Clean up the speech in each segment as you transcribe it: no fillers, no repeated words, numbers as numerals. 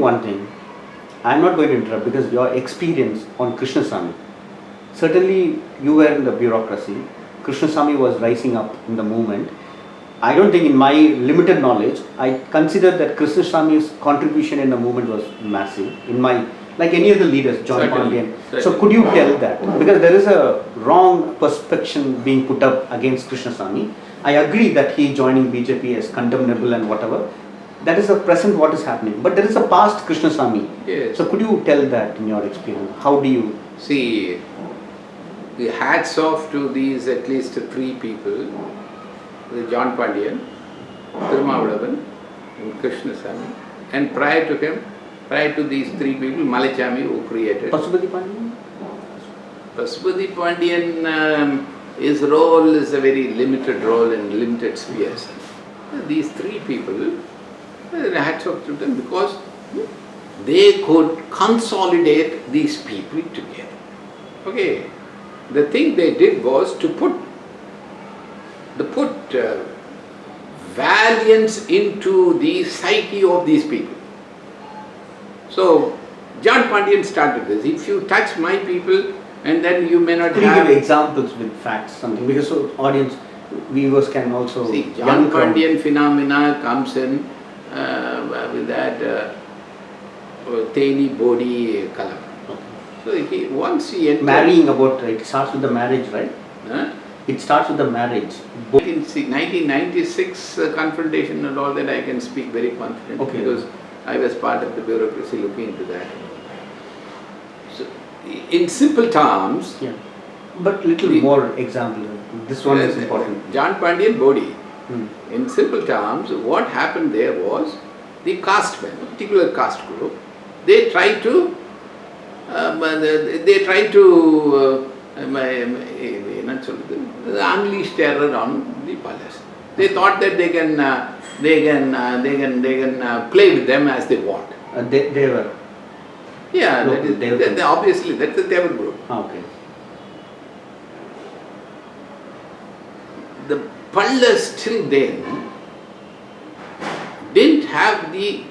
one thing. I'm not going to interrupt because your experience on Krishnasamy. Certainly, you were in the bureaucracy. Krishnasamy was rising up in the movement. I don't think, in my limited knowledge, I consider that Krishnasamy's contribution in the movement was massive. In my, like any other leaders, John Pandian. So could you tell that? Because there is a wrong perception being put up against Krishnasamy. I agree that he joining BJP is condemnable and whatever. That is the present what is happening. But there is a past Krishnasamy. Yes. So could you tell that in your experience? How do you see? The hats off to these at least three people: John Pandian, Thirumavadavan, and Krishnasamy. And prior to him, prior to these three people, Malachamy, who created. Pasupati Pandian? Pasupati Pandian, his role is a very limited role in limited spheres. These three people, hats off to them because they could consolidate these people together. Okay. The thing they did was to put valiance into the psyche of these people. So, John Pandian started this. If you touch my people, and then you may not Could you give examples with facts, something? Because so audience, viewers can also... See, John Pandian phenomena comes in with that Teni Bodhi color. So once he entered... Marrying about, it starts with the marriage, right? Huh? It starts with the marriage. 1996 confrontation and all that I can speak very confidently because I was part of the bureaucracy looking into that. So, in simple terms... Yeah. But little more example. This one is important. John Pandian Bodhi. In simple terms, what happened there was the caste men, a particular caste group, they tried to unleash terror on the palace. They thought that they can play with them as they want. They were. Yeah, obviously that's the Devan group. Okay. The Pallas till then didn't have the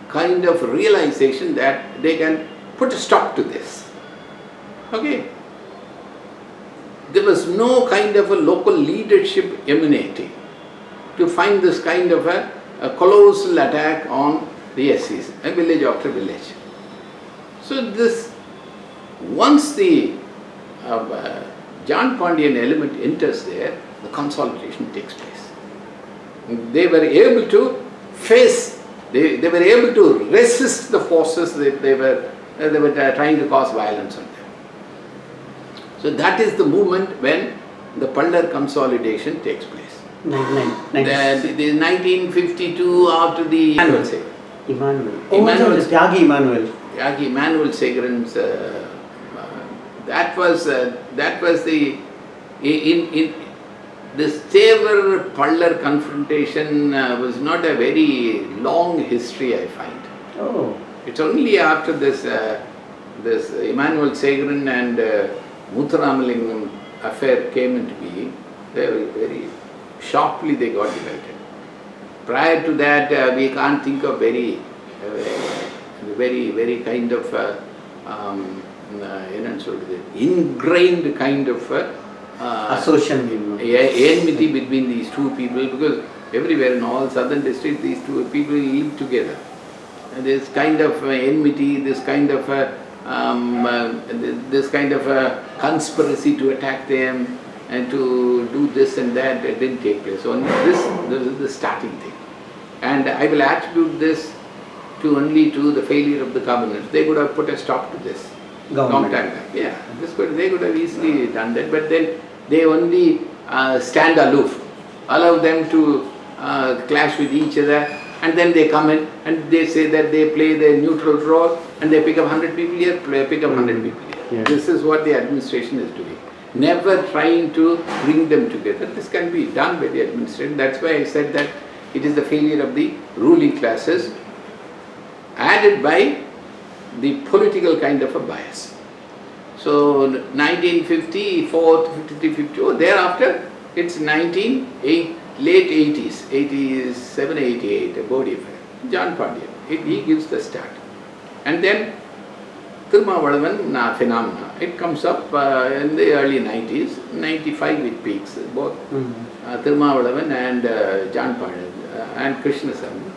kind of realization that they can put a stop to this. Okay. There was no kind of a local leadership emanating to find this kind of a colossal attack on the SCs, a village after village. So this, once the John Pandian element enters there, the consolidation takes place. They were able to face, they were able to resist the forces that they were trying to cause violence on them. So that is the moment when the Pallar consolidation takes place. The 1952 after the Emmanuel Segaran. Tyagi Emmanuel. Tyagi Emmanuel Segaran's, that was the, in this Sevar Pallar confrontation was not a very long history, I find. Oh. It's only after this Emmanuel Segaran and Muthuramalingam affair came into being, very sharply they got divided. Prior to that, we can't think of very kind of ingrained kind of association, enmity between these two people, because everywhere in all southern districts these two people live together. And this kind of enmity, this kind of conspiracy to attack them and to do this and that, it didn't take place. So this is the starting thing. And I will attribute this only to the failure of the government. They could have put a stop to this long time back. Yeah, they could have easily done that, but then they only stand aloof, allow them to clash with each other, and then they come in and they say that they play the neutral role and they pick up 100 people here, pick up 100 people here. Yeah. This is what the administration is doing. Never trying to bring them together. This can be done by the administration. That's why I said that it is the failure of the ruling classes added by the political kind of a bias. So 1954, 53, 54, thereafter it's late 80s, 87, 88, a body affair. John Pandian, he gives the start. And then Thirumavalavan phenomena. It comes up in the early 90s, 95 it peaks. Both Thirumavalavan and John Pandit and Krishnasamy,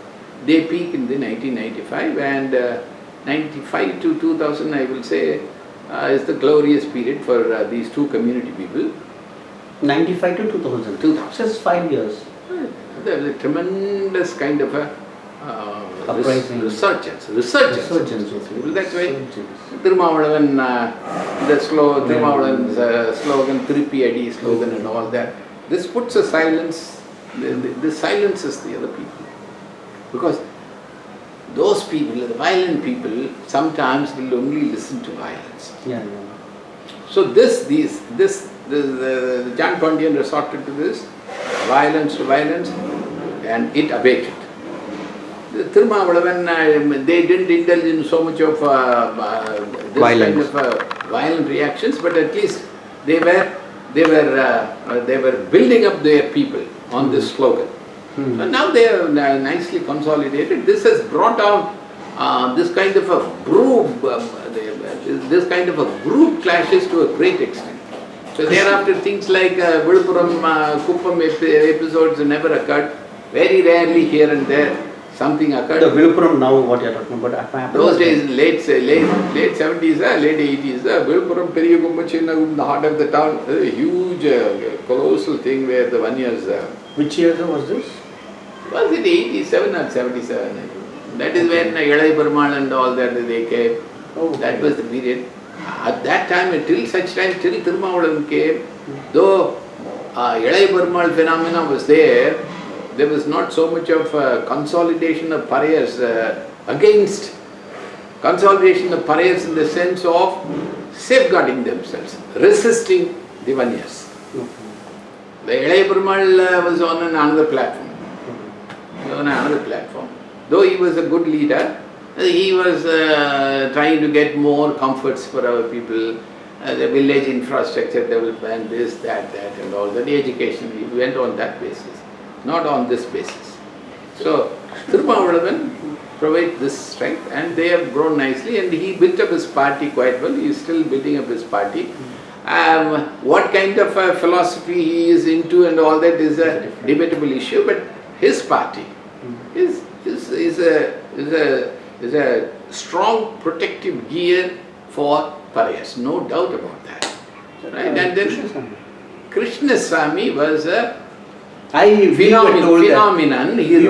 they peak in the 1995, and 95 to 2000 I will say is the glorious period for these two community people. 95 to 2000. 2000. Just 5 years. There was a tremendous kind of a resurgence. Resurgence. That's why Thirumavalavan, Thirumavalavan's slogan, Thiruppi Adi slogan and all that. This puts a silence, this silences the other people. Because those people, the violent people, sometimes will only listen to violence. Yeah. So the John Pandian resorted to this, violence to violence, and it abated. The Thirumavalavan, they didn't indulge in so much of this violence. kind of violent reactions, but at least they were building up their people on this slogan. So now they are nicely consolidated. This has brought out this kind of a group clashes to a great extent. So thereafter things like Viluppuram, Kuppam episodes never occurred. Very rarely here and there something occurred. The Viluppuram now, what you are talking about? Those days, late 70s, late 80s, Viluppuram, Periyagumma, the heart of the town, a huge, colossal thing where the 1 year. Which year was this? Was it 87 or 77? That is when Yalai Perumal and all that they came. Oh, okay. That was the period. At that time, till such time, till Thirumavalavan came, though Yalai Perumal phenomena was there was not so much of consolidation of pariahs against consolidation of pariahs in the sense of safeguarding themselves, resisting the 1 year. The Yalai Perumal was on another platform. Though he was a good leader, he was trying to get more comforts for our people, the village infrastructure development, this, that, and all that. The education, he went on that basis, not on this basis. So, Thirumavalavan provides this strength, and they have grown nicely, and he built up his party quite well. He is still building up his party. What kind of philosophy he is into and all that is a debatable issue, but his party is a strong protective gear for pariahs, no doubt about that. Right? And then Krishnasamy was a phenomenon. He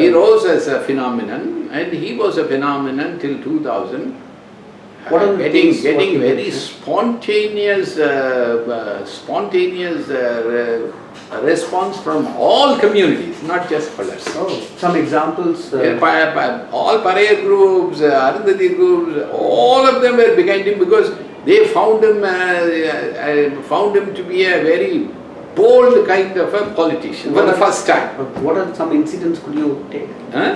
rose as a phenomenon, and he was a phenomenon till 2000. Getting very spontaneous response from all communities, not just Palars. Oh, some examples? All Pariah groups, Arundhati groups, all of them were behind him because they found him to be a very bold kind of a politician for the first time. What are some incidents could you take?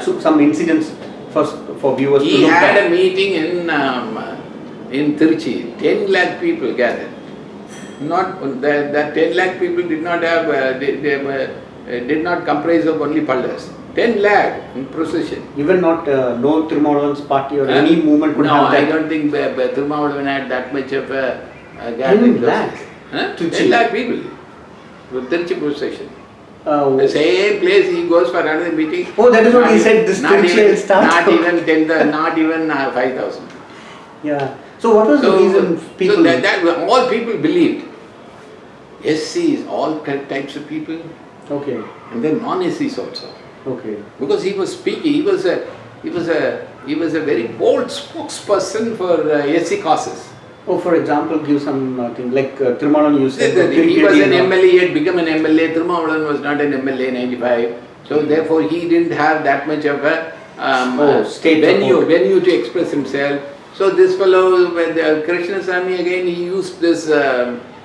So some incidents first for viewers to look at. He had a meeting in Tiruchi, 10 lakh people gathered. Not that 10 lakh people did not have did not comprise of only Pallas. 10 lakh in procession. Even not no Thirumavalavan's party or any movement could have that. No, I don't think Thirumavalavan had that much of a gathering. 10 lakh? 10 lakh people. With Tiruchi procession. The same place he goes for another meeting. Oh, that is what he said. This Tiruchi will start. Not even 5,000. Yeah. So what was the reason people? So that all people believed. SCs, all types of people. Okay. And then non-SCs also. Okay. Because he was speaking, he was a very bold spokesperson for SC causes. Oh, for example, give some thing like Thirumavalavan you said. He was an MLA, he had become an MLA. Thirumavalavan was not an MLA in 95. So therefore he didn't have that much of a venue to express himself. So this fellow, Krishnasamy again, he used this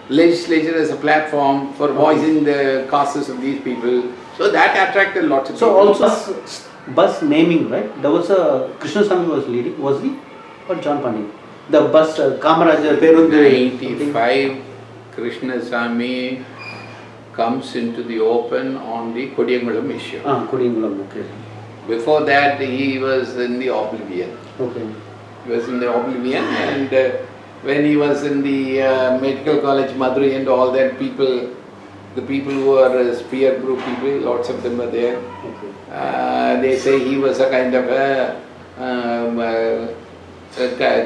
legislature as a platform for voicing the causes of these people. So that attracted lots of people. So also bus naming, right? There was a Krishnasamy was leading, was he? Or John Pandit? The bus, Kamarajar, Perundu. 95, Krishnasamy comes into the open on the Kodiyangulam issue. Kodiyangulam, okay. Before that, he was in the oblivion. Okay. He was in the oblivion, and when he was in the medical college Madurai and all that, the people who are spear group people, lots of them were there. Okay. They say he was a kind of a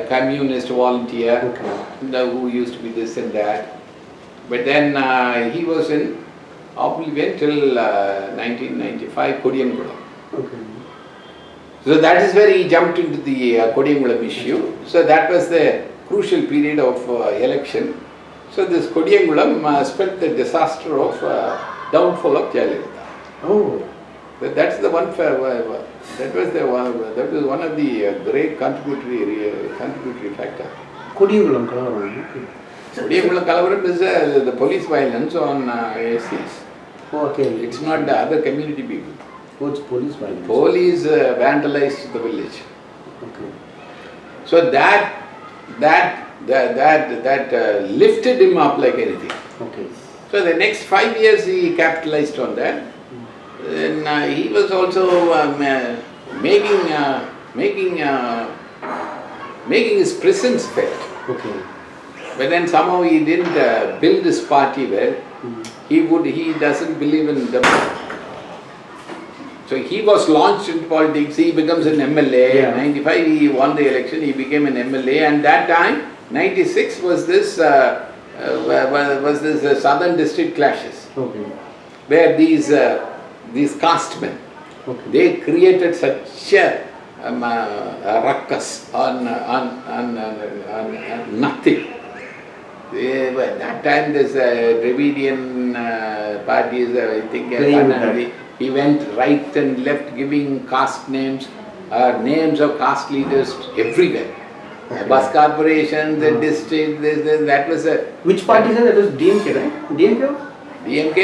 communist volunteer, Okay. who used to be this and that. But then he was in oblivion till 1995, Kodiyangulam. Okay. So that is where he jumped into the Kodiyangulam issue. So that was the crucial period of election. So this Kodiyangulam spelt the disaster of downfall of Jayalalitha. Oh. That's the one. That was one of the great contributory factor. Kodiyangulam Kalavaram. Okay. Kodiyangulam Kalavaram is the police violence on ASCs. Oh, okay. It's not the other community people. Oh, it's police violence. Police vandalized the village. Okay. So that lifted him up like anything. Okay. So the next 5 years he capitalized on that. And he was also making his presence felt. Okay. But then somehow he didn't build his party well. He doesn't believe in democracy. So he was launched into politics, he becomes an MLA. Yeah. 95 he won the election, he became an MLA, and that time 96 was this southern district clashes, Okay. where these caste men, Okay. they created such a ruckus on nothing. That time this Dravidian parties, I think, he went right and left giving caste names, names of caste leaders everywhere. Okay. Bus corporations, the district, this, that was a... Which party is that? That was DMK, right? DMK? DMK,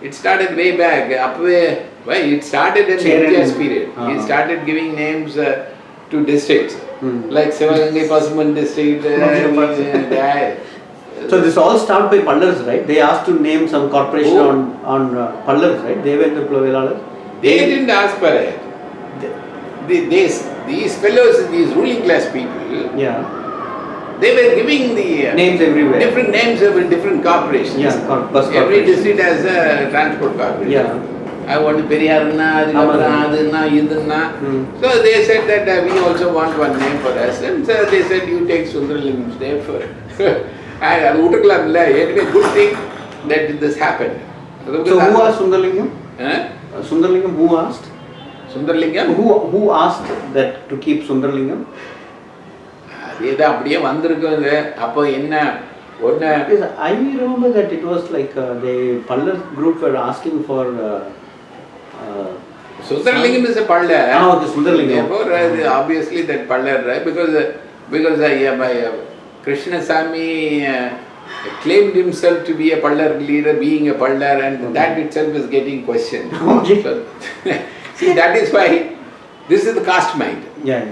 it started way back, it started in India's period. He started giving names to districts, like Sivagangai Pasuman district. So this all started by Pallars, right? They asked to name some corporation on Pallars, right? Devendar Velalar. They didn't ask for it. These fellows, these ruling class people, Yeah. they were giving the Names everywhere. different names of different corporations. Yeah, bus Every corporation. district has a transport corporation. Yeah. I want Periyarna, Idunna. So they said that we also want one name for us. And so they said, you take Sundralingam's name for it. And anyway, good thing that this happened. So who asked Sundralingam? Sundralingam, who asked? Sundralingam? Who asked that to keep Sundralingam? Because I remember that it was like the Pallar group were asking for Sundralingam is a Pallar. Oh, the Sundralingam. Therefore, obviously that Pallar, right? Because Krishnasamy claimed himself to be a Pallar leader, being a Pallar, and that itself is getting questioned. Okay. So, see, that is why this is the caste mind. Yeah.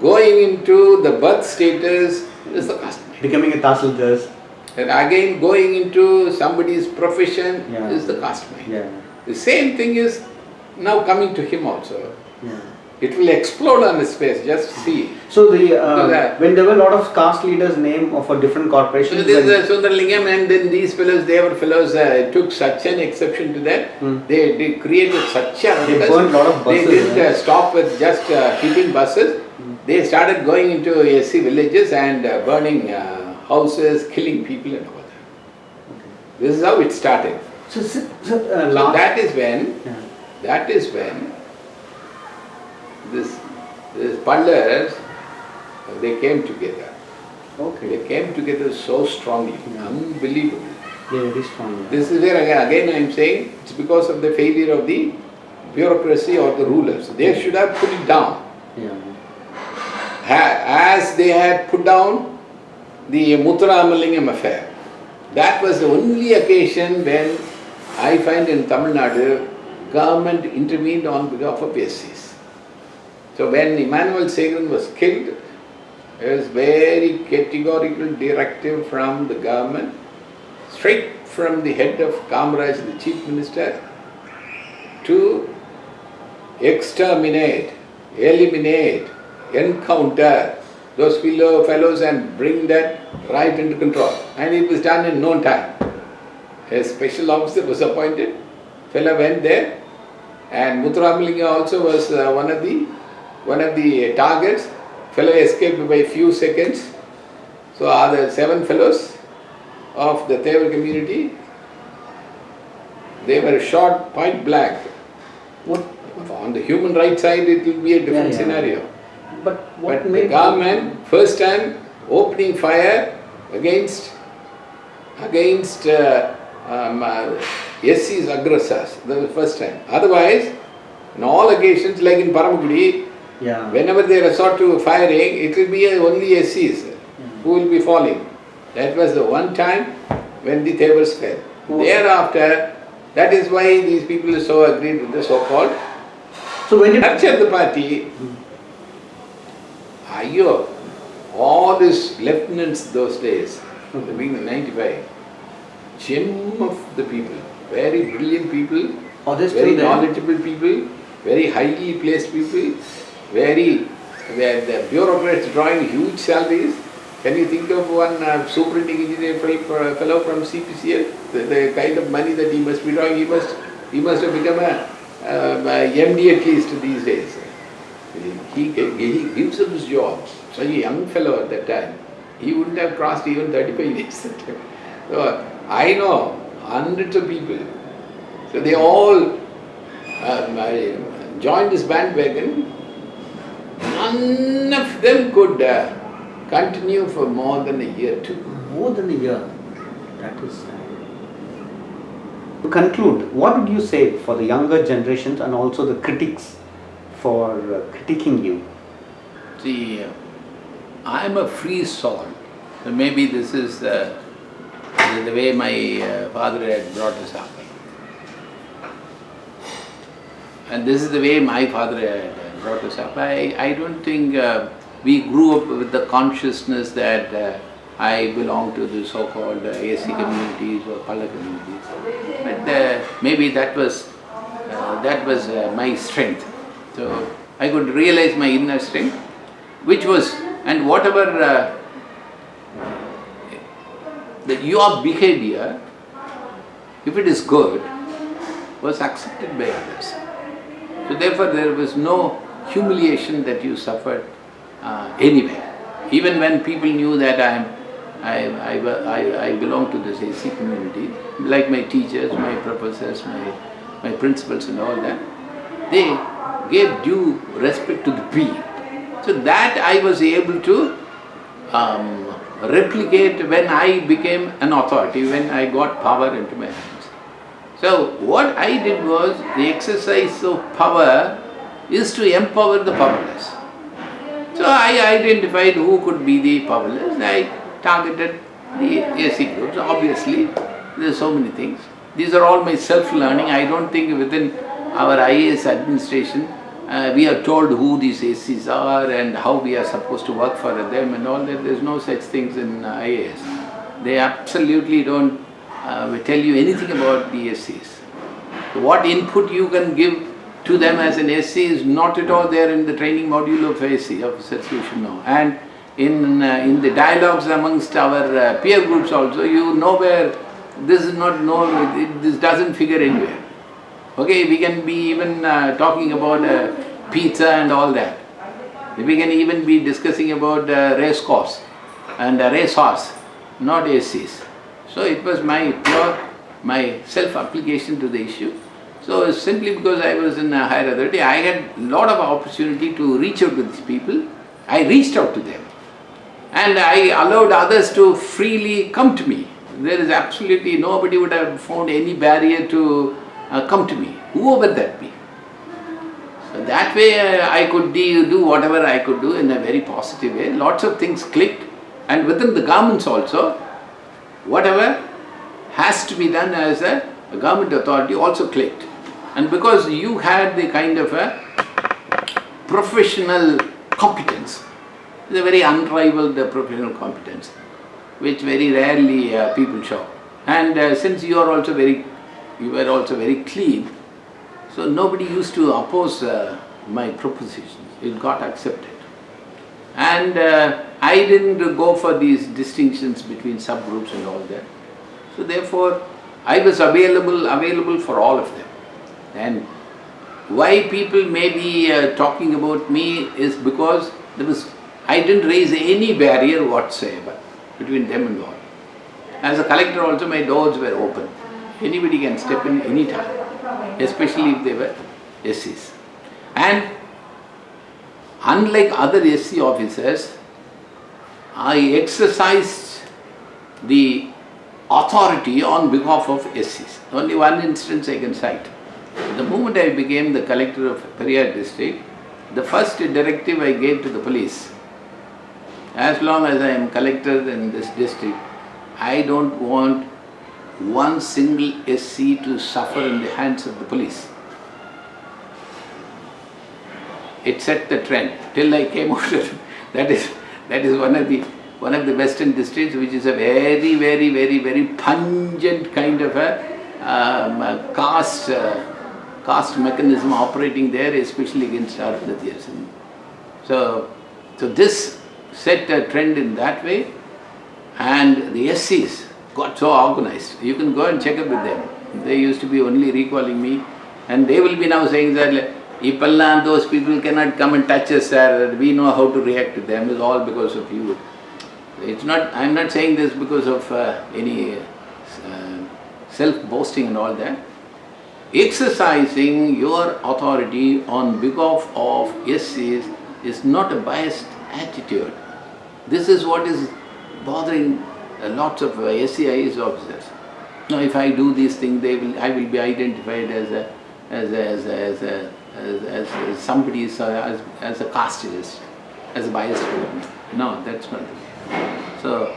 Going into the birth status is the caste mind. Becoming a Tahsildar. And again, going into somebody's profession is the caste mind. Yeah. The same thing is now coming to him also. Yeah. It will explode on his face, just see. So when there were a lot of caste leaders name of a different corporation. So this is Sundralingam, and then these fellows, took such an exception to that. They created such a... They burned a lot of buses. They didn't stop with just keeping buses. They started going into SC villages and burning houses, killing people and all that. Okay. This is how it started. So that is when this Pallars, they came together. Okay. They came together so strongly, unbelievable. Yeah, very strong. Yeah. This is where again I am saying it's because of the failure of the bureaucracy or the rulers. They should have put it down. Yeah. As they had put down the Muthuramalingam affair. That was the only occasion when I find in Tamil Nadu, government intervened on behalf of SCs. So when Emmanuel Segan was killed, there was very categorical directive from the government, straight from the head of Kamaraj, the chief minister, to exterminate, eliminate encounter those fellows and bring that right into control. And it was done in no time. A special officer was appointed, fellow went there, and Muthuramalingam also was one of the targets. Fellow escaped by few seconds. So are the 7 fellows of the Devan community, they were shot point blank. What? On the human rights side, it will be a different scenario. But The government first time opening fire against SC's aggressors. That was the first time. Otherwise, in all occasions, like in Paramagudi, whenever they resort to firing, it will be only SCs who will be falling. That was the one time when the Devas fell. Thereafter, that is why these people so agreed with the so-called. So when you capture the party, all these lieutenants those days, being 95, gem of the people, very brilliant people, very knowledgeable people, very highly placed people, the bureaucrats drawing huge salaries. Can you think of one superintending engineer fellow from CPCL? The kind of money that he must be drawing, he must have become a MD at least these days. He gives up his job. Such a young fellow at that time. He wouldn't have crossed even 35 years. So I know hundreds of people. So they all joined this bandwagon. None of them could continue for more than a year too. More than a year. That is sad. To conclude, what would you say for the younger generations and also the critics for critiquing you? See, I am a free soul. So maybe this is the way my father had brought us up. And this is the way my father had brought us up. I don't think we grew up with the consciousness that I belong to the so-called AC communities or Pala communities. But maybe that was my strength. So I could realize my inner strength, which was, and whatever your behavior, if it is good, was accepted by others. So therefore there was no humiliation that you suffered anywhere. Even when people knew that I belong to this AC community, like my teachers, my professors, my principals and all that, they gave due respect to the being. So that I was able to replicate when I became an authority, when I got power into my hands. So what I did was, the exercise of power is to empower the powerless. So I identified who could be the powerless. I targeted the AC groups. Obviously, there are so many things. These are all my self-learning. I don't think within our IAS administration we are told who these ACs are and how we are supposed to work for them and all that. There is no such things in IAS. They absolutely don't tell you anything about the ACs. What input you can give to them as an AC is not at all there in the training module of AC officers, you should know. And in the dialogues amongst our peer groups also, you know where this is not known, this doesn't figure anywhere. Okay, we can be even talking about pizza and all that. We can even be discussing about race course and race horse, not ACs. So it was my self-application to the issue. So simply because I was in a higher authority, I had a lot of opportunity to reach out to these people. I reached out to them and I allowed others to freely come to me. There is absolutely nobody would have found any barrier to come to me, whoever that be. So that way I could do whatever I could do in a very positive way. Lots of things clicked, and within the governments also, whatever has to be done as a government authority also clicked. And because you had the kind of a professional competence, it's a very unrivaled professional competence, which very rarely people show. And since you were also very clean, so nobody used to oppose my propositions. It got accepted. And I didn't go for these distinctions between subgroups and all that. So therefore, I was available for all of them. And why people may be talking about me is because I didn't raise any barrier whatsoever between them and God. As a collector also, my doors were open. Anybody can step in any time, especially if they were SCs. And unlike other SC officers, I exercised the authority on behalf of SCs. Only one instance I can cite. The moment I became the collector of Periyar district, the first directive I gave to the police, as long as I am collector in this district, I don't want one single SC to suffer in the hands of the police. It set the trend till I came out. That is one of the western districts, which is a very, very, very, very pungent kind of a caste mechanism operating there, especially against Arthadias. So this set a trend in that way, and the SCs got so organized. You can go and check up with them. They used to be only recalling me, and they will be now saying that Ipalla, those people cannot come and touch us, sir. We know how to react to them. It's all because of you. It's not. I'm not saying this because of any self-boasting and all that. Exercising your authority on behalf of SCs is not a biased attitude. This is what is bothering lots of SCIS officers. Now, if I do these things, I will be identified as somebody, as a casteist, as a biased person. No, that's not it. So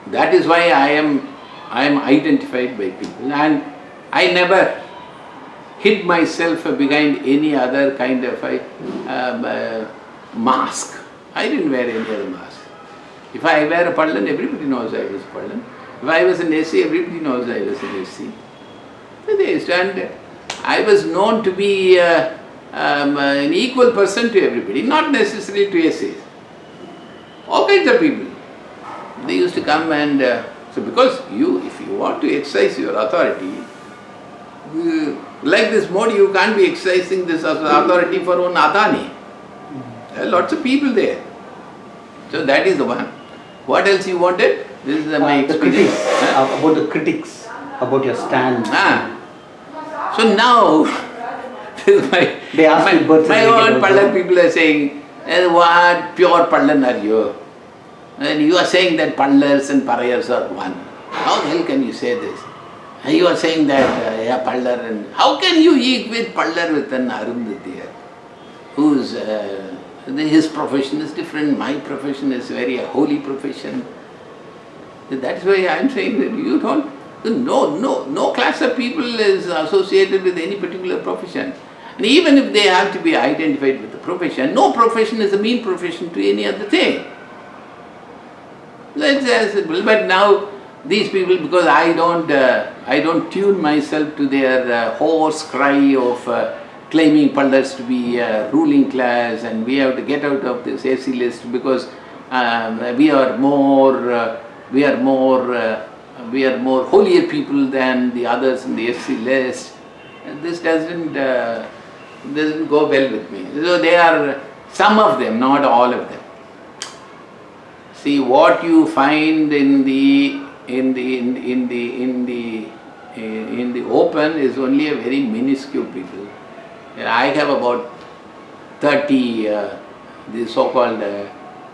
that is why I am identified by people, and I never hid myself behind any other kind of mask. I didn't wear any other mask. If I wear a Pallan, everybody knows I was a Pallan. If I was an SC, everybody knows I was an SC. And I was known to be an equal person to everybody, not necessarily to SCs. All kinds of people. They used to come and, so because if you want to exercise your authority, like this Modi, you can't be exercising this authority for one Adani. There are lots of people there. So that is the one. What else you wanted? This is my experience. About the critics, about your stand. So now, they ask me birth my own Pallan people are saying, what pure Pallan are you? And you are saying that Pallars and Parayars are one. How the hell can you say this? And you are saying that Pallar, and how can you equate Pallar with an Arundhati, whose his profession is different, my profession is very holy profession. That's why I am saying that you don't, no class of people is associated with any particular profession. And even if they have to be identified with the profession, no profession is a mean profession to any other thing. That's as simple. But now these people, because I don't tune myself to their hoarse cry of claiming Pallars to be a ruling class, and we have to get out of this SC list because we are more holier people than the others in the SC list. And this doesn't go well with me. So they are some of them, not all of them. See, what you find in the open is only a very minuscule people. I have about 30 the so-called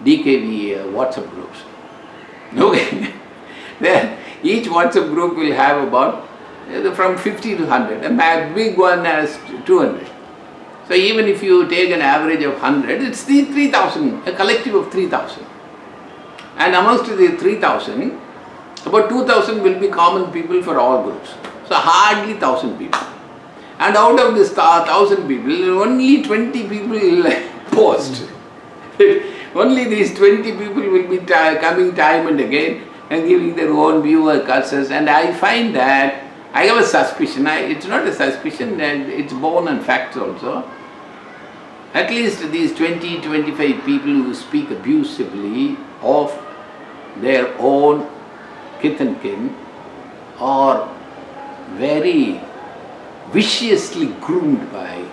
DKV WhatsApp groups. Okay, there each WhatsApp group will have about from 50 to 100. A big one has 200. So even if you take an average of 100, it's 3,000, a collective of 3,000. And amongst the 3,000, about 2,000 will be common people for all groups. So hardly 1,000 people. And out of this 1,000 people, only 20 people will post. Only these 20 people will be coming time and again and giving their own view or curses. And I find that, I have a suspicion, it's not a suspicion, and it's born on facts also. at least these 20-25 people who speak abusively of their own kith and kin are very viciously groomed by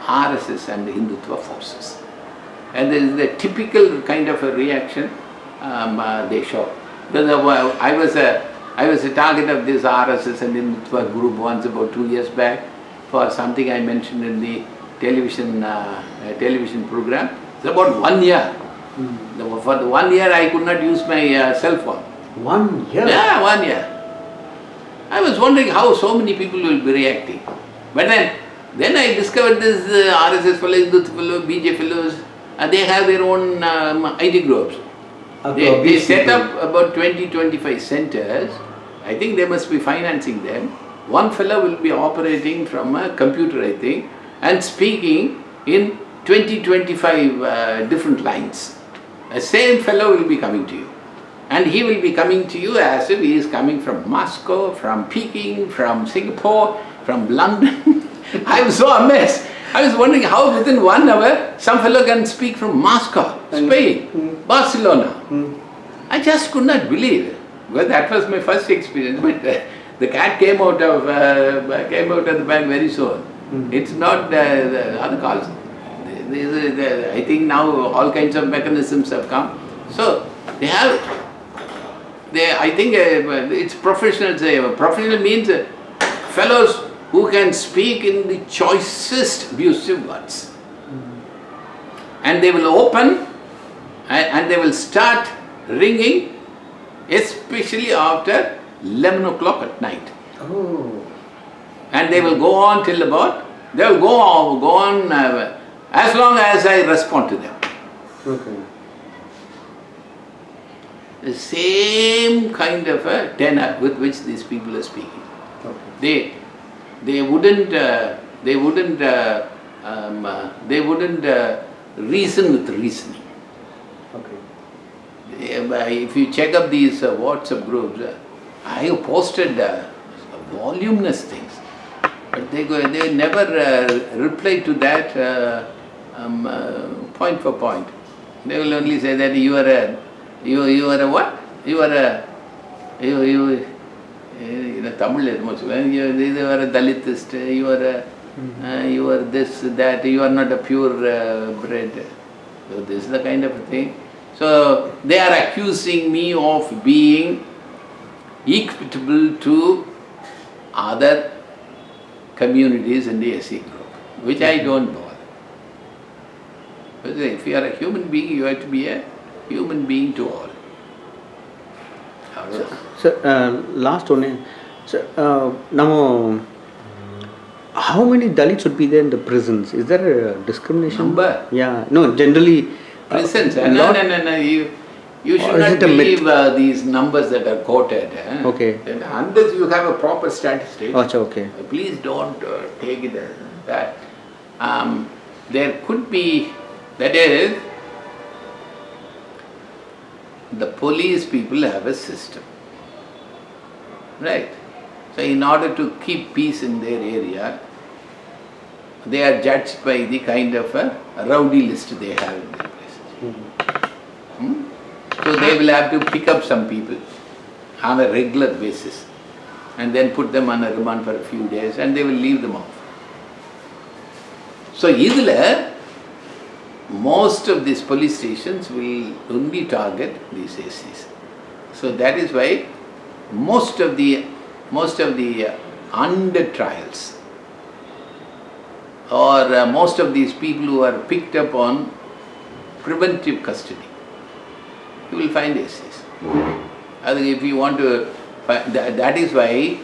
RSS and the Hindutva forces. And there is the typical kind of a reaction they show. Because I was a target of this RSS and Hindutva group once about 2 years back for something I mentioned in the television program. It's about 1 year. For the 1 year I could not use my cell phone. 1 year? Yeah, 1 year. I was wondering how so many people will be reacting. But then I discovered this RSS fellows, Hindutva fellows, BJ fellows, they have their own IT groups. They set up about 20-25 centers. I think they must be financing them. One fellow will be operating from a computer, I think, and speaking in 20-25 different lines. The same fellow will be coming to you. And he will be coming to you as if he is coming from Moscow, from Peking, from Singapore, from London. I was so amazed. I was wondering how within 1 hour some fellow can speak from Moscow, Spain, Barcelona. I just could not believe it. Well, that was my first experience, but the cat came out of the bag very soon. It's not the other calls. I think now all kinds of mechanisms have come. So I think it's professionals. Professional means fellows who can speak in the choicest abusive words. And they will open and they will start ringing, especially after 11 o'clock at night. Oh. And they will go on till about, they will go on as long as I respond to them. Okay. The same kind of a tenor with which these people are speaking. Okay. They wouldn't reason with reasoning. Okay. If you check up these WhatsApp groups, I have posted voluminous things, but they never reply to that point for point. They will only say that you are a what? You are a Tamil, you are a Dalitist, you are this, that, you are not a pure bred. So this is the kind of a thing. So they are accusing me of being equitable to other communities in the SC group, which I don't bother. Because if you are a human being, you have to be a human being to all. Sir, last one. Sir, now, how many Dalits would be there in the prisons? Is there a discrimination? Number? Yeah. No, generally. Prisons? No. You should not believe these numbers that are quoted. Okay. And unless you have a proper statistic, Okay. please don't take it as that. There could be, that is, the police people have a system, right? So in order to keep peace in their area, they are judged by the kind of a rowdy list they have in their places. So they will have to pick up some people on a regular basis and then put them on a remand for a few days and they will leave them off. So idhula, most of these police stations will only target these ACs. So that is why most of the under trials or most of these people who are picked up on preventive custody, you will find ACs. If you want to, that is why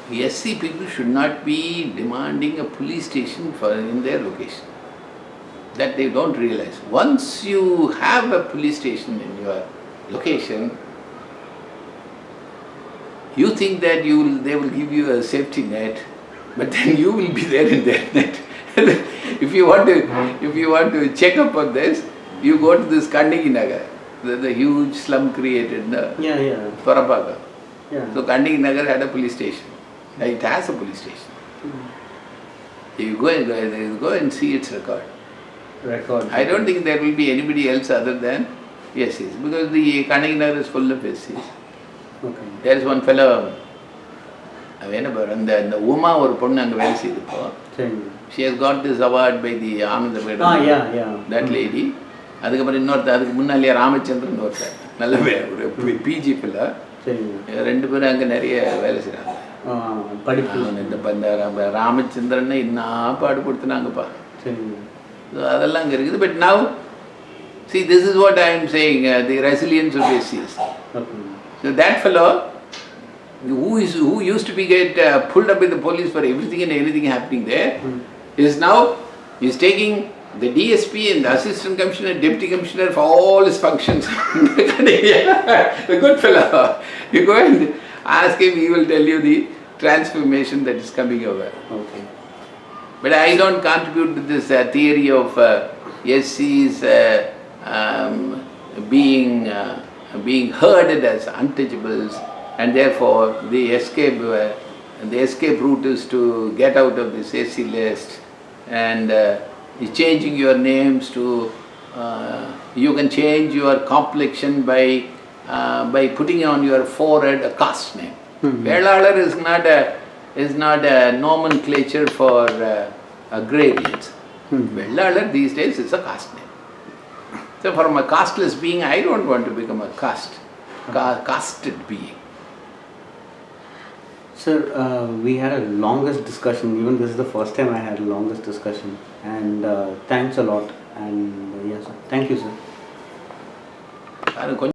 SC people should not be demanding a police station in their location. That they don't realize. Once you have a police station in your location, you think that they will give you a safety net, but then you will be there in their net. If you want to check up on this, you go to this Kandigi Nagar, the huge slum created in Thorapaga. Yeah. So Kandigi Nagar had a police station. It has a police station. You go and see its record. Record. I don't think there will be anybody else other than SCs, because the Kanaginagar is full of SCs. Okay. There is one fellow, அந்த உமா ஒரு பொண்ணு அங்கே வேலை செய்திருப்போ. She has got this award by the Ananda Veeran. That lady. அதுக்கப்புறம் அதுக்கு முன்னாலேயே ராமச்சந்திரன் ஒருத்தர் நல்ல ஒரு பிஜி பிள்ளை. ரெண்டு பேரும் அங்கே நிறைய வேலை செய்கிறாங்க. இந்த ராமச்சந்திரன் என்ன பாடுபடுத்தினாங்கப்பா. அதெல்லாம் அங்கே இருக்குது. But now, see, this is what I am saying, the resilience of SCs. So that fellow, who used to be pulled up with the police for everything and anything happening there, is now taking the DSP and the assistant commissioner, deputy commissioner for all his functions. A good fellow. You go and ask him, he will tell you the transformation that is coming over. Okay. But I don't contribute to this theory of SCs being herded as untouchables, and therefore the escape route is to get out of this SC list, and changing your names to you can change your complexion by putting on your forehead a caste name. Velalar is not a nomenclature for agrarians. Velalar these days is a caste name. So from a casteless being, I don't want to become a casted being. Sir, we had a longest discussion. Even this is the first time I had a longest discussion. And thanks a lot. And yes, sir. Thank you, sir.